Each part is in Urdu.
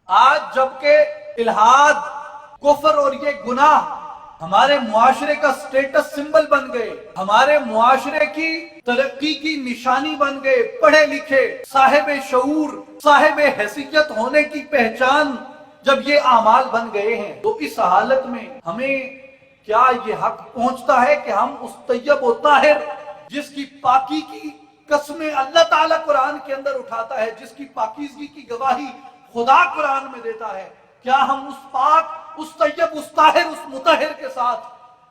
آج جبکہ الحاد، کفر اور یہ گناہ ہمارے معاشرے کا سٹیٹس سمبل بن گئے، ہمارے معاشرے کی ترقی کی نشانی بن گئے، پڑھے لکھے صاحب شعور صاحب حیثیت ہونے کی پہچان جب یہ اعمال بن گئے ہیں، تو اس حالت میں ہمیں کیا یہ حق پہنچتا ہے کہ ہم اس طیب و طاہر جس کی پاکی کی قسمیں اللہ تعالیٰ قرآن کے اندر اٹھاتا ہے، جس کی پاکیزگی کی گواہی خدا قرآن میں دیتا ہے، کیا ہم اس پاک، اس طیب، اس طاہر، اس مطہر کے ساتھ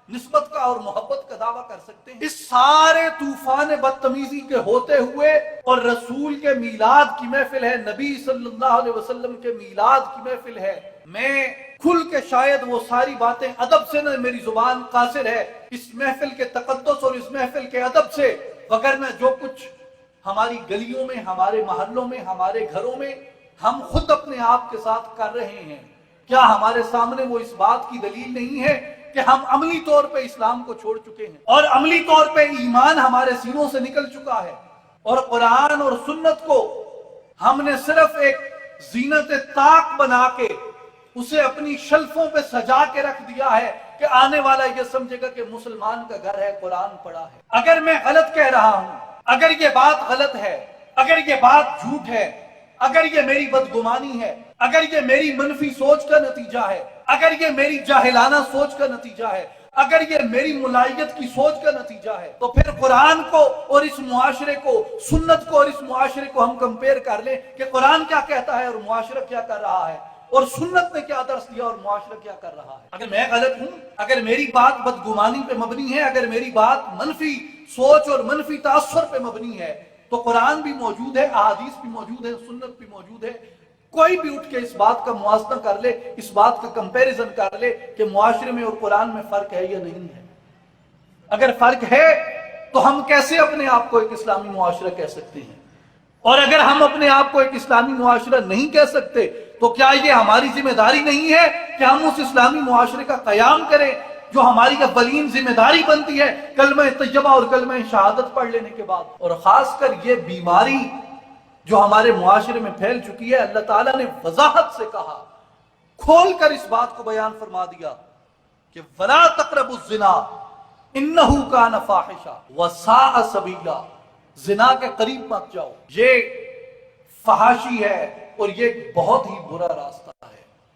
نسبت کا اور محبت کا دعویٰ کر سکتے ہیں؟ اس سارے طوفان بدتمیزی کے ہوتے ہوئے اور رسول کے میلاد کی محفل ہے، نبی صلی اللہ علیہ وسلم کے میلاد کی محفل ہے، میں کھل کے شاید وہ ساری باتیں ادب سے نہ، میری زبان قاصر ہے اس محفل کے تقدس اور اس محفل کے ادب سے، وگرنہ جو کچھ ہماری گلیوں میں، ہمارے محلوں میں، ہمارے گھروں میں ہم خود اپنے آپ کے ساتھ کر رہے ہیں، کیا ہمارے سامنے وہ اس بات کی دلیل نہیں ہے کہ ہم عملی طور پہ اسلام کو چھوڑ چکے ہیں اور عملی طور پہ ایمان ہمارے سینوں سے نکل چکا ہے، اور قرآن اور سنت کو ہم نے صرف ایک زینت طاق بنا کے اسے اپنی شلفوں پہ سجا کے رکھ دیا ہے کہ آنے والا یہ سمجھے گا کہ مسلمان کا گھر ہے، قرآن پڑھا ہے۔ اگر میں غلط کہہ رہا ہوں، اگر یہ بات غلط ہے، اگر یہ بات جھوٹ ہے، اگر یہ میری بدگمانی ہے، اگر یہ میری منفی سوچ کا نتیجہ ہے، اگر یہ میری جاہلانہ سوچ کا نتیجہ ہے، اگر یہ میری ملائیت کی سوچ کا نتیجہ ہے، تو پھر قرآن کو اور اس معاشرے کو، سنت کو اور اس معاشرے کو ہم کمپیئر کر لیں کہ قرآن کیا کہتا ہے اور معاشرہ کیا کر رہا ہے، اور سنت نے کیا درس دیا اور معاشرہ کیا کر رہا ہے۔ اگر میں غلط ہوں، اگر میری بات بدگمانی پہ مبنی ہے، اگر میری بات منفی سوچ اور منفی تاثر پہ مبنی ہے، تو قرآن بھی موجود ہے، احادیث بھی موجود ہے، سنت بھی موجود ہے، کوئی بھی اٹھ کے اس بات کا موازنہ کر لے، اس بات کا کمپیریزن کر لے کہ معاشرے میں اور قرآن میں فرق ہے یا نہیں ہے۔ اگر فرق ہے تو ہم کیسے اپنے آپ کو ایک اسلامی معاشرہ کہہ سکتے ہیں؟ اور اگر ہم اپنے آپ کو ایک اسلامی معاشرہ نہیں کہہ سکتے تو کیا یہ ہماری ذمہ داری نہیں ہے کہ ہم اس اسلامی معاشرے کا قیام کریں جو ہماری اولین ذمہ داری بنتی ہے کلمہ طیبہ اور کلمہ شہادت پڑھ لینے کے بعد؟ اور خاص کر یہ بیماری جو ہمارے معاشرے میں پھیل چکی ہے، اللہ تعالیٰ نے وضاحت سے کہا، کھول کر اس بات کو بیان فرما دیا کہ وَلَا تَقْرَبُوا الزِّنَا إِنَّهُ كَانَ فَاحِشًا وَسَاءَ سَبِيلًا، زنا کے قریب مت جاؤ، یہ فحاشی ہے اور یہ بہت ہی برا راستہ